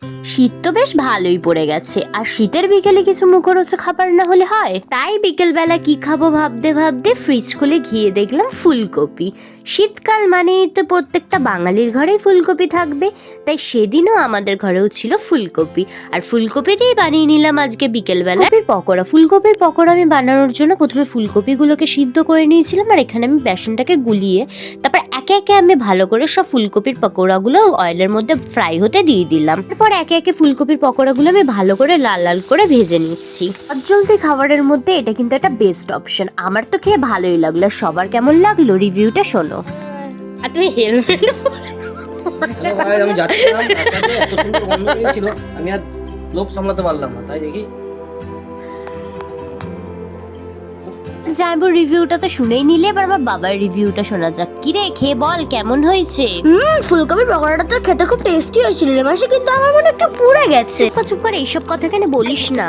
শীত তো বেশ ভালোই পড়ে গেছে, আর শীতের বিকেলে কিছু মুখরোচক খাবার না হলে হয়। তাই বিকেল বেলা কি খাবো ভাবতে ভাবতে ফ্রিজ খুলে ঘিয়ে দেখলাম ফুলকপি। শীতকাল মানেই তো প্রত্যেকটা বাঙালির ঘরেই ফুলকপি থাকবে, তাই সেদিনও আমাদের ঘরেও ছিল ফুলকপি। আর ফুলকপি দিয়েই বানিয়ে নিলাম আজকে বিকেল বেলা পকোড়া। ফুলকপির পকোড়া আমি বানানোর জন্য প্রথমে ফুলকপিগুলোকে সিদ্ধ করে নিয়েছিলাম, আর এখানে আমি বেসনটাকে গুলিয়ে তারপর একে একে আমি ভালো করে সব ফুলকপির পকোড়াগুলো অয়েলের মধ্যে ফ্রাই হতে দিয়ে দিলাম। তারপর একে একে ফুলকপির পকোড়াগুলো আমি ভালো করে লাল লাল করে ভেজে নিচ্ছি। জলদি খাবারের মধ্যে এটা কিন্তু একটা বেস্ট অপশন। আমার তো খেয়ে ভালোই লাগলো। সবার কেমন লাগলো রিভিউটা শোনো। আর তুমি হেলমেট আমি যাচ্ছিলাম রাস্তাতে, এত সুন্দর গন্ধ বেরিয়েছিল, আমি আর লোভ সামলাতে পারলাম না, তাই দেখি জানবো রিভিউটা তো শুনেই নিলে, এবার আমার বাবার রিভিউটা শোনা যাক। কি রে, খেয়ে বল কেমন হয়েছে। ফুলকপির পকোড়াটা তো খেতে খুব টেস্টি হয়েছিল রে মাসি, কিন্তু আমার মনে একটু পুড়ে গেছে। চুপ কর, এইসব কথা কেন বলিস না।